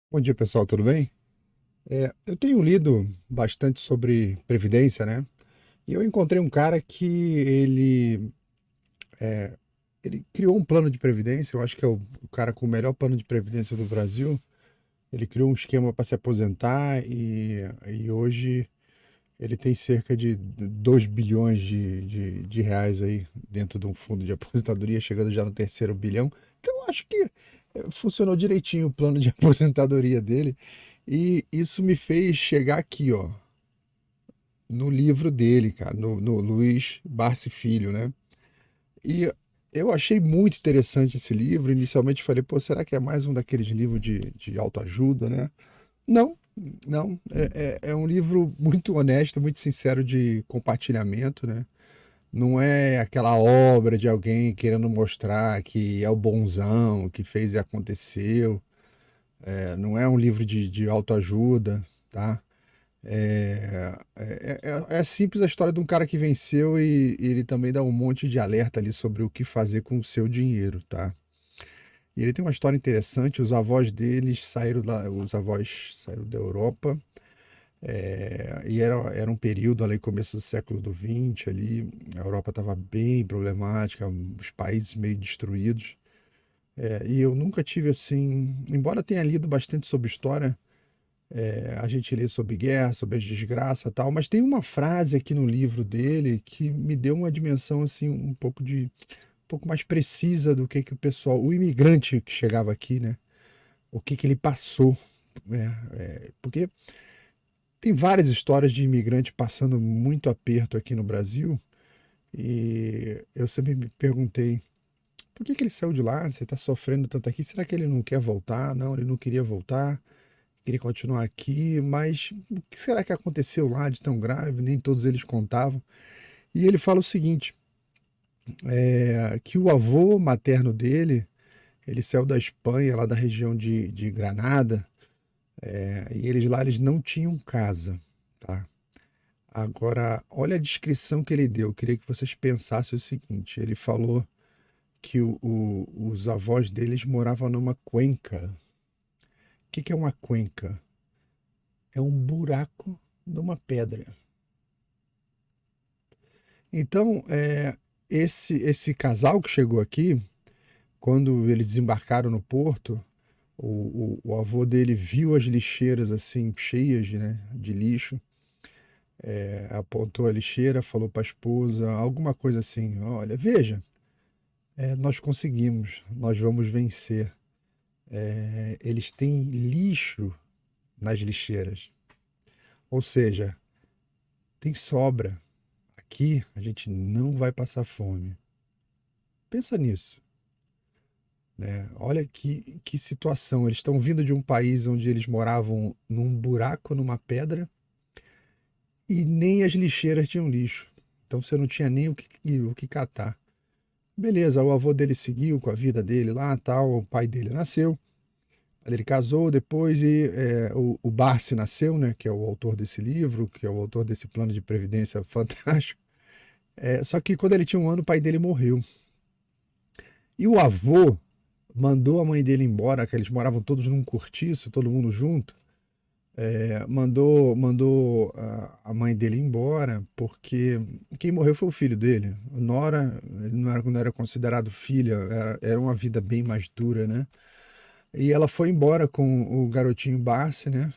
Bom dia, pessoal, tudo bem? Eu tenho lido bastante sobre previdência, né? E eu encontrei um cara que ele criou um plano de previdência. Eu acho que é o cara com o melhor plano de previdência do Brasil. Ele criou um esquema para se aposentar e hoje ele tem cerca de 2 bilhões de reais aí dentro de um fundo de aposentadoria, chegando já no terceiro bilhão. Então, eu acho que funcionou direitinho o plano de aposentadoria dele. E isso me fez chegar aqui, ó, no livro dele, cara, no Luiz Barsi Filho, né? E eu achei muito interessante esse livro. Inicialmente falei, pô, será que é mais um daqueles livros de autoajuda, né? Não, não. É um livro muito honesto, muito sincero de compartilhamento, né? Não é aquela obra de alguém querendo mostrar que é o bonzão, que fez e aconteceu. Não é um livro de autoajuda, tá? É simples a história de um cara que venceu e ele também dá um monte de alerta ali sobre o que fazer com o seu dinheiro, tá? E ele tem uma história interessante. Os avós deles saíram lá, os avós saíram da Europa, e era um período ali, começo do século do XX ali, a Europa estava bem problemática, os países meio destruídos. E eu nunca tive assim, embora tenha lido bastante sobre história, a gente lê sobre guerra, sobre as desgraças e tal, mas tem uma frase aqui no livro dele que me deu uma dimensão assim um pouco mais precisa do que o pessoal, o imigrante que chegava aqui, né? O que ele passou, né? Porque tem várias histórias de imigrante passando muito aperto aqui no Brasil e eu sempre me perguntei por que ele saiu de lá? Você está sofrendo tanto aqui? Será que ele não quer voltar? Não, ele não queria voltar. Queria continuar aqui, mas o que será que aconteceu lá de tão grave? Nem todos eles contavam. E ele fala o seguinte: que o avô materno dele, ele saiu da Espanha, lá da região de Granada, e eles lá eles não tinham casa, tá? Agora, olha a descrição que ele deu. Eu queria que vocês pensassem o seguinte: ele falou que os avós deles moravam numa cuenca. Que é uma cuenca? É um buraco numa pedra. Então, esse casal que chegou aqui, quando eles desembarcaram no porto, o avô dele viu as lixeiras assim cheias, né, de lixo, apontou a lixeira, falou para a esposa, alguma coisa assim: olha, veja, nós conseguimos, nós vamos vencer. Eles têm lixo nas lixeiras, ou seja, tem sobra. Aqui a gente não vai passar fome. Pensa nisso. Né? Olha que situação. Eles estão vindo de um país onde eles moravam num buraco, numa pedra, e nem as lixeiras tinham lixo. Então você não tinha nem o que catar. Beleza, o avô dele seguiu com a vida dele lá, tal, o pai dele nasceu, ele casou depois e o Barsi nasceu, né, que é o autor desse livro, que é o autor desse plano de previdência fantástico. Só que quando ele tinha um ano, o pai dele morreu. E o avô mandou a mãe dele embora, que eles moravam todos num cortiço, todo mundo junto. Mandou a mãe dele embora porque quem morreu foi o filho dele. Nora, ele não era considerado filha, era uma vida bem mais dura, né? E ela foi embora com o garotinho Barsi, né?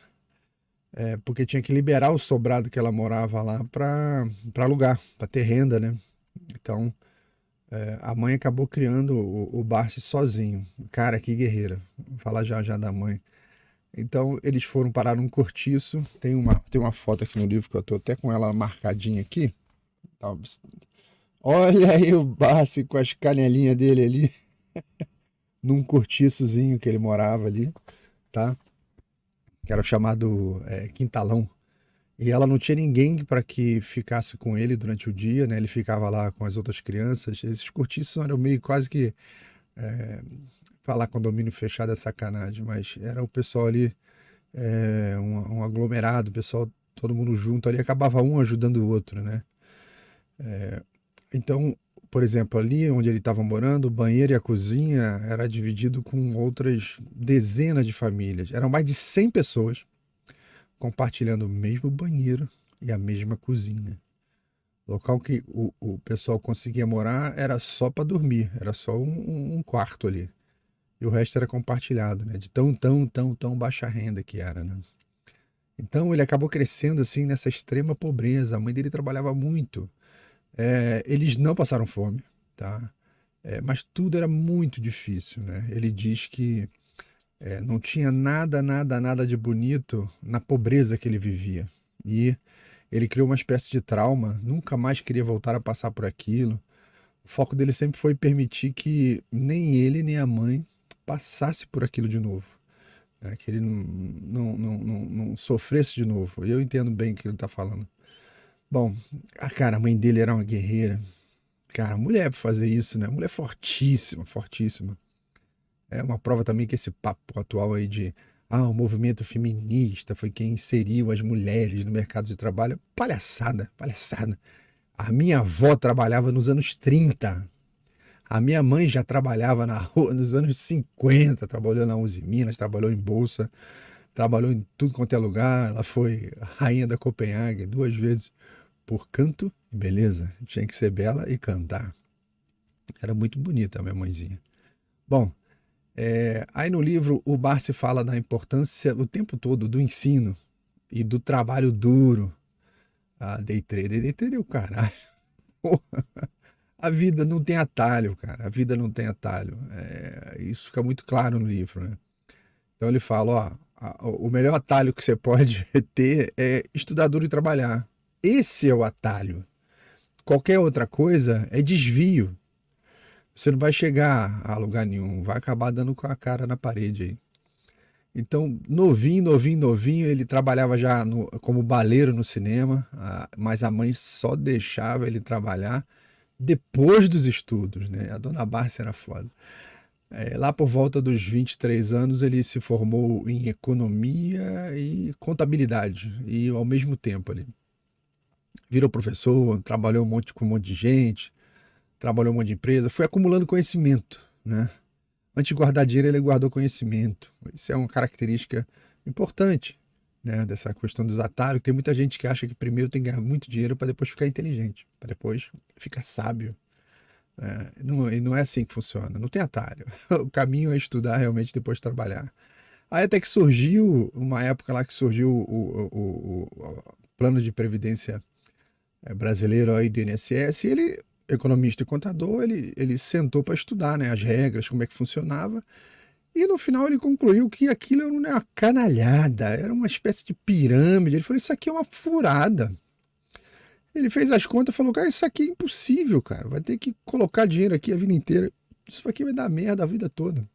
Porque tinha que liberar o sobrado que ela morava lá para alugar, para ter renda, né? Então, a mãe acabou criando o Barsi sozinho. Cara, que guerreira. Vou falar já já da mãe. Então eles foram parar num cortiço. Tem uma foto aqui no livro que eu tô até com ela marcadinha aqui. Tá. Olha aí o Barsi com as canelinhas dele ali, num cortiçozinho que ele morava ali, tá? Que era o chamado quintalão. E ela não tinha ninguém para que ficasse com ele durante o dia, né? Ele ficava lá com as outras crianças. Esses cortiços eram meio quase que falar condomínio fechado é sacanagem, mas era o pessoal ali, um aglomerado, o pessoal todo mundo junto ali, acabava um ajudando o outro, né? Então, por exemplo, ali onde ele estava morando, o banheiro e a cozinha era dividido com outras dezenas de famílias. Eram mais de 100 pessoas compartilhando o mesmo banheiro e a mesma cozinha. O local que o pessoal conseguia morar era só para dormir, era só um quarto ali. E o resto era compartilhado, né? De tão baixa renda que era, né? Então ele acabou crescendo assim nessa extrema pobreza. A mãe dele trabalhava muito. Eles não passaram fome, tá? Mas tudo era muito difícil, né? Ele diz que não tinha nada de bonito na pobreza que ele vivia. E ele criou uma espécie de trauma, nunca mais queria voltar a passar por aquilo. O foco dele sempre foi permitir que nem ele nem a mãe passasse por aquilo de novo, né? Que ele não sofresse de novo. E eu entendo bem o que ele está falando. Bom, cara, a mãe dele era uma guerreira. Cara, mulher pra fazer isso, né? Mulher fortíssima, fortíssima. É uma prova também que esse papo atual aí de o movimento feminista foi quem inseriu as mulheres no mercado de trabalho. Palhaçada, palhaçada. A minha avó trabalhava nos anos 30. A minha mãe já trabalhava na rua nos anos 50, trabalhou na Uzi Minas, trabalhou em bolsa, trabalhou em tudo quanto é lugar. Ela foi rainha da Copenhague 2 vezes por canto e beleza. Tinha que ser bela e cantar. Era muito bonita a minha mãezinha. Bom, aí no livro o Barsi fala da importância o tempo todo do ensino e do trabalho duro. Day trader é o caralho. A vida não tem atalho, cara. A vida não tem atalho. Isso fica muito claro no livro, né? Então ele fala, o melhor atalho que você pode ter é estudar duro e trabalhar. Esse é o atalho. Qualquer outra coisa é desvio. Você não vai chegar a lugar nenhum, vai acabar dando com a cara na parede aí. Então, novinho, ele trabalhava já como baleiro no cinema, mas a mãe só deixava ele trabalhar depois dos estudos, né? A dona Bárcia era foda. Lá por volta dos 23 anos, ele se formou em economia e contabilidade, e ao mesmo tempo ele virou professor, trabalhou com um monte de gente, trabalhou em um monte de empresa, foi acumulando conhecimento, né? Antes de guardar dinheiro, ele guardou conhecimento. Isso é uma característica importante, né, dessa questão dos atalhos. Tem muita gente que acha que primeiro tem que ganhar muito dinheiro para depois ficar inteligente, para depois ficar sábio. E não é assim que funciona, não tem atalho. O caminho é estudar realmente depois de trabalhar. Aí até que surgiu, uma época lá que surgiu o plano de previdência brasileiro aí do INSS, e ele, economista e contador, ele sentou para estudar, né, as regras, como é que funcionava, e no final ele concluiu que aquilo era uma canalhada, era uma espécie de pirâmide. Ele falou, isso aqui é uma furada. Ele fez as contas e falou, cara, isso aqui é impossível, cara, vai ter que colocar dinheiro aqui a vida inteira, isso aqui vai dar merda a vida toda.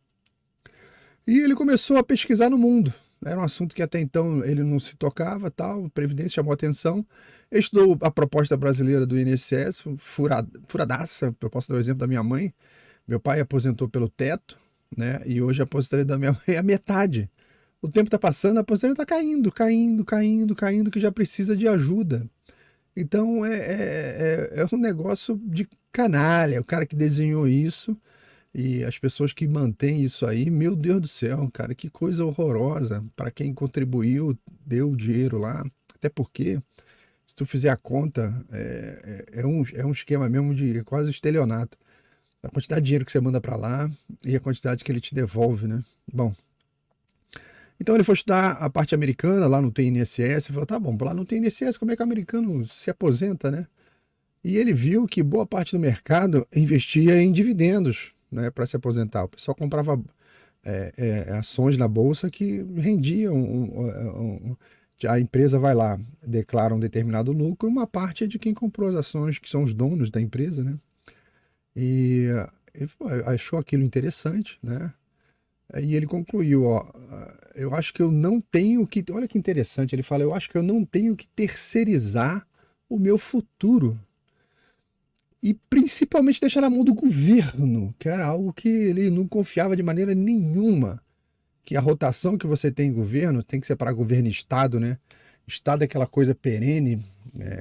E ele começou a pesquisar no mundo. Era um assunto que até então ele não se tocava, tal, Previdência chamou a atenção. Ele estudou a proposta brasileira do INSS, furadaça. Eu posso dar o exemplo da minha mãe. Meu pai aposentou pelo teto, né? E hoje a aposentadoria da minha mãe é a metade. O tempo está passando, a aposentadoria está caindo, que já precisa de ajuda. Então é um negócio de canalha. O cara que desenhou isso e as pessoas que mantêm isso aí, meu Deus do céu, cara, que coisa horrorosa. Para quem contribuiu, deu o dinheiro lá. Até porque, se tu fizer a conta, é um esquema mesmo de quase estelionato. A quantidade de dinheiro que você manda para lá e a quantidade que ele te devolve, né? Bom, então ele foi estudar a parte americana, lá não tem INSS, falou, tá bom, lá não tem INSS, como é que o americano se aposenta, né? E ele viu que boa parte do mercado investia em dividendos, né, para se aposentar. O pessoal comprava ações na bolsa que rendiam. A empresa vai lá, declara um determinado lucro, uma parte é de quem comprou as ações, que são os donos da empresa, né? E ele achou aquilo interessante, né? E ele concluiu, eu acho que eu não tenho que, olha que interessante, ele fala, eu acho que eu não tenho que terceirizar o meu futuro e principalmente deixar na mão do governo, que era algo que ele não confiava de maneira nenhuma, que a rotação que você tem em governo tem que ser para governo e Estado, né? Estado é aquela coisa perene,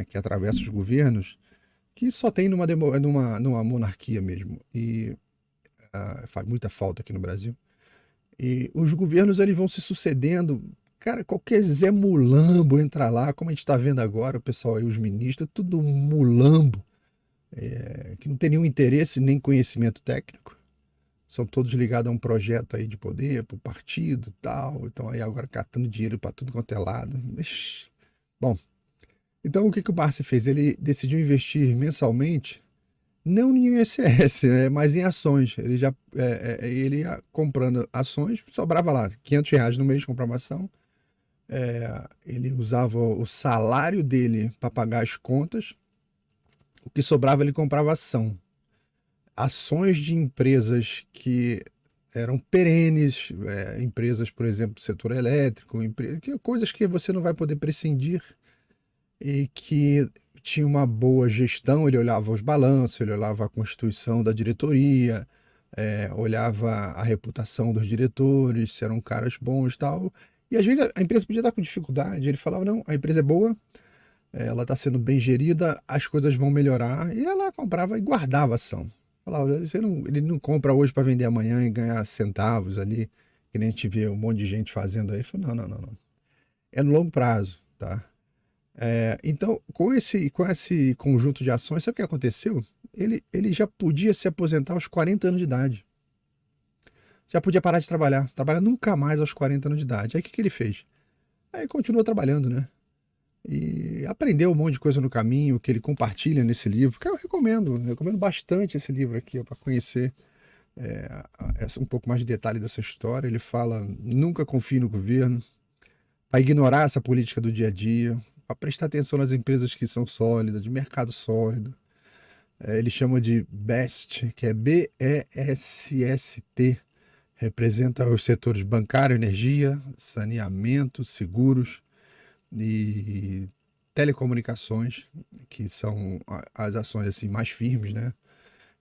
que atravessa os governos, que só tem numa monarquia mesmo. E faz muita falta aqui no Brasil. E os governos eles vão se sucedendo. Cara, qualquer Zé Mulambo entra lá, como a gente está vendo agora, o pessoal aí, os ministros, tudo mulambo, que não tem nenhum interesse nem conhecimento técnico. São todos ligados a um projeto aí de poder, para o partido e tal. Então aí agora catando dinheiro para tudo quanto é lado. Ixi. Bom, então o que o Barsi fez? Ele decidiu investir mensalmente, não em INSS, né, mas em ações. Ele ia comprando ações, sobrava lá R$ 500 no mês de comprar uma ação. Ele usava o salário dele para pagar as contas. O que sobrava ele comprava ação. Ações de empresas que eram perenes, empresas, por exemplo, do setor elétrico, coisas que você não vai poder prescindir e que tinha uma boa gestão. Ele olhava os balanços, ele olhava a constituição da diretoria, olhava a reputação dos diretores, se eram caras bons e tal. E às vezes a empresa podia estar com dificuldade, ele falava, não, a empresa é boa, ela está sendo bem gerida, as coisas vão melhorar, e ela comprava e guardava a ação. Falava, ele não compra hoje para vender amanhã e ganhar centavos ali, que nem a gente vê um monte de gente fazendo aí. Ele falou, não. É no longo prazo, tá? Então, com esse conjunto de ações, sabe o que aconteceu? Ele já podia se aposentar aos 40 anos de idade. Já podia parar de trabalhar nunca mais aos 40 anos de idade. Aí o que ele fez? Aí continuou trabalhando, né? E aprendeu um monte de coisa no caminho que ele compartilha nesse livro, que eu recomendo bastante esse livro aqui para conhecer um pouco mais de detalhe dessa história. Ele fala, nunca confie no governo, para ignorar essa política do dia a dia, para prestar atenção nas empresas que são sólidas, de mercado sólido. Ele chama de BEST, que é BESST, representa os setores bancário, energia, saneamento, seguros e telecomunicações, que são as ações assim mais firmes, né?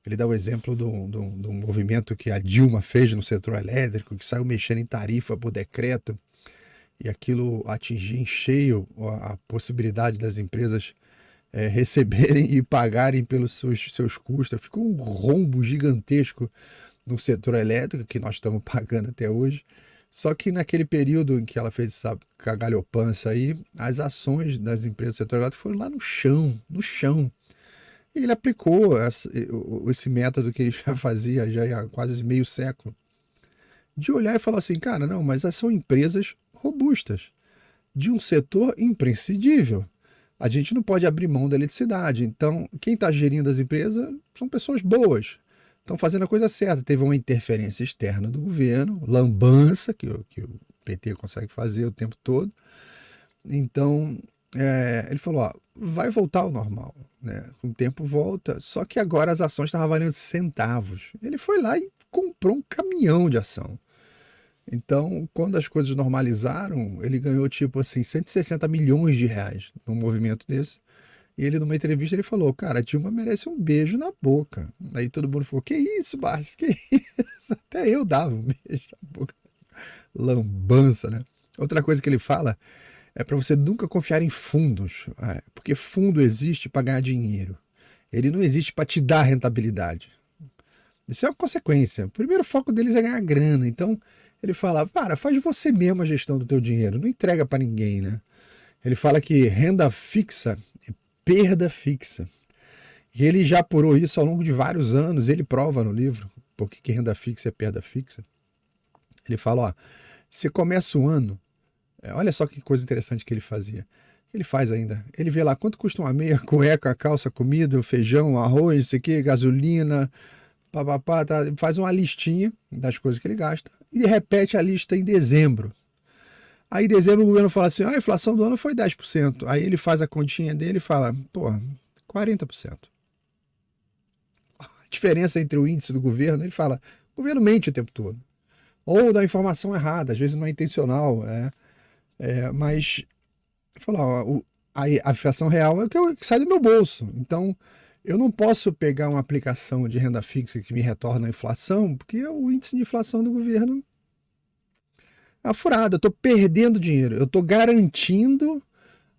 Ele dá o exemplo do movimento que a Dilma fez no setor elétrico, que saiu mexendo em tarifa por decreto, e aquilo atingia em cheio a possibilidade das empresas receberem e pagarem pelos seus custos. Ficou um rombo gigantesco no setor elétrico, que nós estamos pagando até hoje. Só que naquele período em que ela fez essa cagalhopança aí, as ações das empresas do setor elétrico foram lá no chão. E ele aplicou esse método que ele já fazia já há quase meio século, de olhar e falar assim, cara, não, mas são empresas robustas, de um setor imprescindível. A gente não pode abrir mão da eletricidade. Então, quem está gerindo as empresas são pessoas boas, estão fazendo a coisa certa. Teve uma interferência externa do governo, lambança, que o PT consegue fazer o tempo todo. Então, ele falou, ó, vai voltar ao normal, né? Com o tempo volta, só que agora as ações estavam valendo centavos. Ele foi lá e comprou um caminhão de ação. Então, quando as coisas normalizaram, ele ganhou tipo assim R$ 160 milhões num movimento desse. E ele, numa entrevista, ele falou, cara, a Dilma merece um beijo na boca. Aí todo mundo falou, que isso, Barsi, que isso? Até eu dava um beijo na boca. Lambança, né? Outra coisa que ele fala é para você nunca confiar em fundos, porque fundo existe para ganhar dinheiro. Ele não existe para te dar rentabilidade. Isso é uma consequência. O primeiro foco deles é ganhar grana. Então, ele fala, cara, faz você mesmo a gestão do teu dinheiro, não entrega para ninguém, né? Ele fala que renda fixa é perda fixa. E ele já apurou isso ao longo de vários anos, ele prova no livro por que renda fixa é perda fixa. Ele fala, ó, você começa o ano, olha só que coisa interessante que ele fazia. Ele faz ainda. Ele vê lá quanto custa uma meia, cueca, calça, comida, feijão, arroz, isso aqui, gasolina, papapá, tá? Faz uma listinha das coisas que ele gasta e repete a lista em dezembro. Aí em dezembro o governo fala assim, a inflação do ano foi 10%. Aí ele faz a continha dele e fala, pô, 40%. A diferença entre o índice do governo, ele fala, o governo mente o tempo todo. Ou dá informação errada, às vezes não é intencional, mas falou, a inflação real é o que sai do meu bolso. Então, eu não posso pegar uma aplicação de renda fixa que me retorna a inflação, porque o índice de inflação do governo é furado. Eu estou perdendo dinheiro. Eu estou garantindo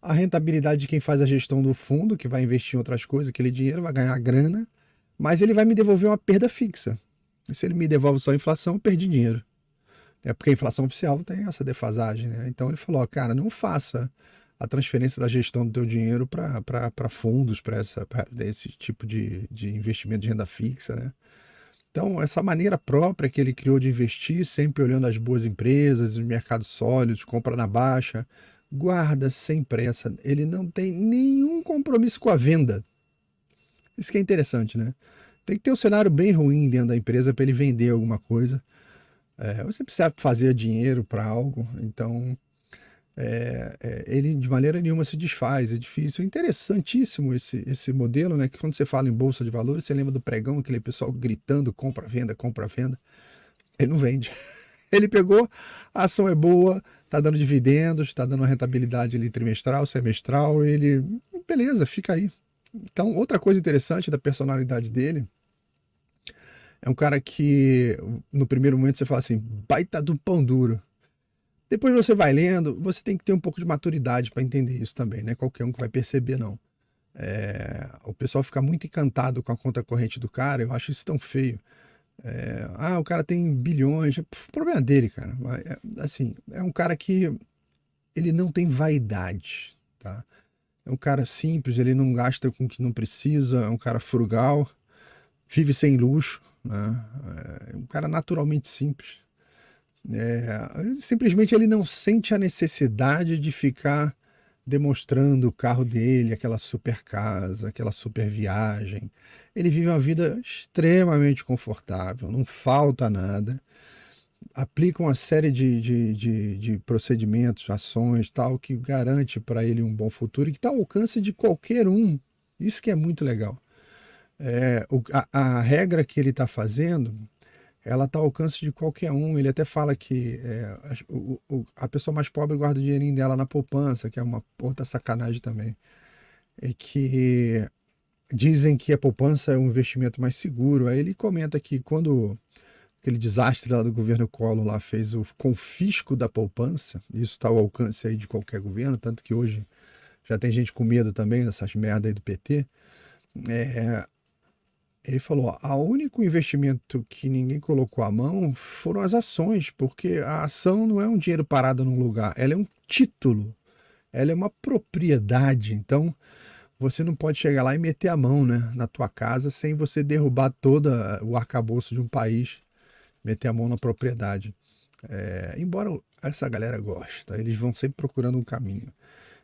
a rentabilidade de quem faz a gestão do fundo, que vai investir em outras coisas, aquele dinheiro vai ganhar grana, mas ele vai me devolver uma perda fixa. E se ele me devolve só a inflação, eu perdi dinheiro. É porque a inflação oficial tem essa defasagem, né? Então ele falou, cara, não faça a transferência da gestão do teu dinheiro para fundos, para esse tipo de investimento de renda fixa, né? Então, essa maneira própria que ele criou de investir, sempre olhando as boas empresas, os mercados sólidos, compra na baixa, guarda sem pressa. Ele não tem nenhum compromisso com a venda. Isso que é interessante, né? Tem que ter um cenário bem ruim dentro da empresa para ele vender alguma coisa. Você precisa fazer dinheiro para algo, então ele de maneira nenhuma se desfaz, é difícil. É interessantíssimo esse modelo, né? Que quando você fala em bolsa de valores, você lembra do pregão, aquele pessoal gritando compra, venda, compra, venda. Ele não vende. Ele pegou, a ação é boa, está dando dividendos, está dando uma rentabilidade ali trimestral, semestral, ele, beleza, fica aí. Então, outra coisa interessante da personalidade dele é um cara que, no primeiro momento, você fala assim, baita do pão duro. Depois você vai lendo, você tem que ter um pouco de maturidade para entender isso também, né? Qualquer um que vai perceber, não. O pessoal fica muito encantado com a conta corrente do cara, eu acho isso tão feio. O cara tem bilhões, o problema dele, cara. Assim, é um cara que ele não tem vaidade, tá? É um cara simples, ele não gasta com o que não precisa, é um cara frugal, vive sem luxo, né? É um cara naturalmente simples. Simplesmente ele não sente a necessidade de ficar demonstrando o carro dele, aquela super casa, aquela super viagem. Ele vive uma vida extremamente confortável, não falta nada, aplica uma série de procedimentos, ações, tal, que garante para ele um bom futuro e que está ao alcance de qualquer um. Isso que é muito legal. A regra que ele está fazendo, ela está ao alcance de qualquer um. Ele até fala que a pessoa mais pobre guarda o dinheirinho dela na poupança, que é uma outra sacanagem também. É que dizem que a poupança é um investimento mais seguro. Aí ele comenta que quando aquele desastre lá do governo Collor lá fez o confisco da poupança, isso está ao alcance aí de qualquer governo, tanto que hoje já tem gente com medo também dessas merda aí do PT. Ele falou, o único investimento que ninguém colocou a mão foram as ações, porque a ação não é um dinheiro parado num lugar, ela é um título, ela é uma propriedade. Então, você não pode chegar lá e meter a mão, né, na tua casa sem você derrubar todo o arcabouço de um país, meter a mão na propriedade. Embora essa galera goste, tá? Eles vão sempre procurando um caminho.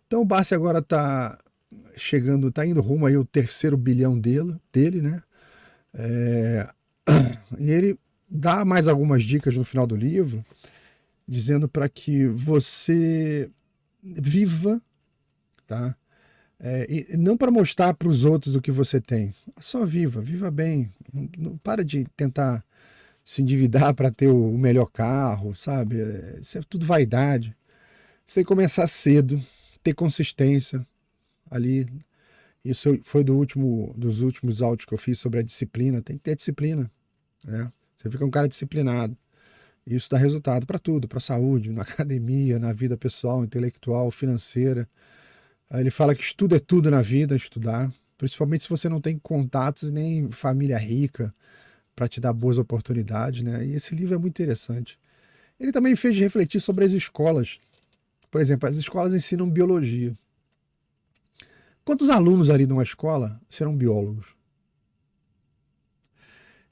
Então, o Bassi agora está chegando, está indo rumo aí ao terceiro bilhão dele, né? E ele dá mais algumas dicas no final do livro, dizendo para que você viva, tá? E não para mostrar para os outros o que você tem, só viva bem. Não para de tentar se endividar para ter o melhor carro, sabe? Isso é tudo vaidade. Você tem que começar cedo, ter consistência ali. Isso foi dos últimos áudios que eu fiz sobre a disciplina. Tem que ter disciplina, né? Você fica um cara disciplinado. Isso dá resultado para tudo, para a saúde, na academia, na vida pessoal, intelectual, financeira. Aí ele fala que estudo é tudo na vida, estudar. Principalmente se você não tem contatos nem família rica para te dar boas oportunidades, né? E esse livro é muito interessante. Ele também fez refletir sobre as escolas. Por exemplo, as escolas ensinam biologia. Quantos alunos ali numa escola serão biólogos?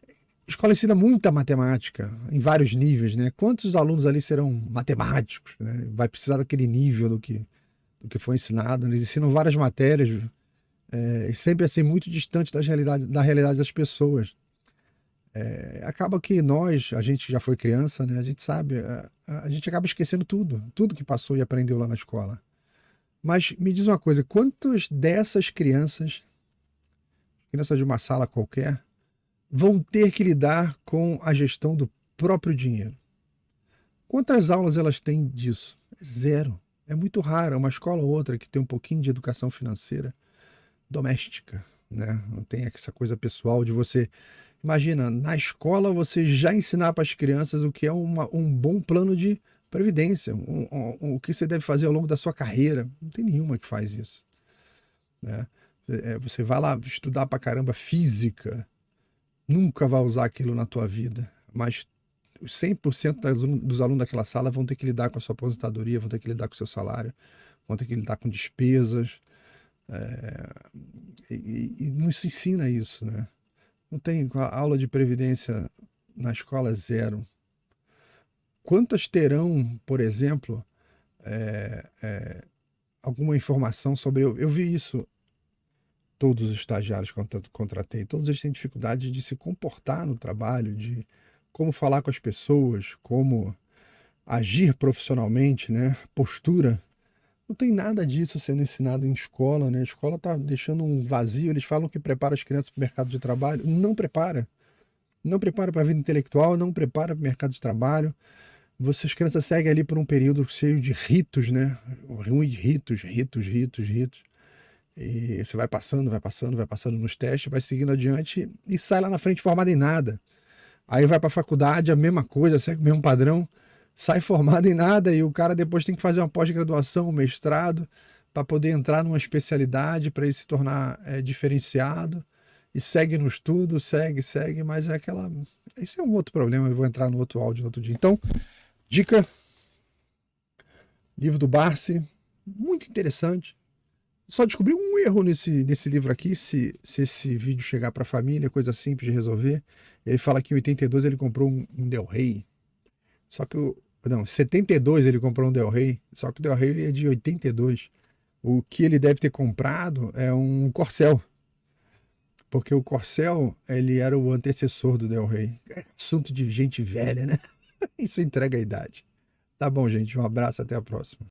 A escola ensina muita matemática, em vários níveis, né? Quantos alunos ali serão matemáticos, né? Vai precisar daquele nível do que foi ensinado. Eles ensinam várias matérias, e sempre assim, muito distante da realidade das pessoas. Acaba que a gente que já foi criança, né? A gente sabe, a gente acaba esquecendo tudo que passou e aprendeu lá na escola. Mas me diz uma coisa, quantas dessas crianças de uma sala qualquer, vão ter que lidar com a gestão do próprio dinheiro? Quantas aulas elas têm disso? Zero. É muito raro, uma escola ou outra que tem um pouquinho de educação financeira doméstica, né? Não tem essa coisa pessoal de você... Imagina, na escola você já ensinar para as crianças o que é um bom plano de Previdência, o que você deve fazer ao longo da sua carreira. Não tem nenhuma que faz isso, né? Você vai lá estudar pra caramba física, nunca vai usar aquilo na tua vida, mas 100% dos alunos daquela sala vão ter que lidar com a sua aposentadoria, vão ter que lidar com o seu salário, vão ter que lidar com despesas, e não se ensina isso, né? Não tem a aula de previdência na escola, zero. Quantas terão, por exemplo, alguma informação sobre... Eu vi isso, todos os estagiários que eu contratei, todos eles têm dificuldade de se comportar no trabalho, de como falar com as pessoas, como agir profissionalmente, né? Postura. Não tem nada disso sendo ensinado em escola, né? A escola está deixando um vazio. Eles falam que prepara as crianças para o mercado de trabalho. Não prepara. Não prepara para a vida intelectual, não prepara para o mercado de trabalho. As crianças seguem ali por um período cheio de ritos, né? Ruim de ritos. E você vai passando nos testes, vai seguindo adiante e sai lá na frente formado em nada. Aí vai para a faculdade, a mesma coisa, segue o mesmo padrão, sai formado em nada e o cara depois tem que fazer uma pós-graduação, um mestrado, para poder entrar numa especialidade, para ele se tornar diferenciado. E segue no estudo, segue, mas é aquela... Esse é um outro problema, eu vou entrar no outro áudio no outro dia. Então, dica, livro do Barsi, muito interessante. Só descobri um erro nesse livro aqui, se esse vídeo chegar para a família, coisa simples de resolver. Ele fala que em 82 ele comprou um Del Rey. Só que não, em 72 ele comprou um Del Rey, só que o Del Rey é de 82. O que ele deve ter comprado é um Corcel. Porque o Corcel, ele era o antecessor do Del Rey. É assunto de gente velha, né? Isso entrega a idade. Tá bom, gente. Um abraço, até a próxima.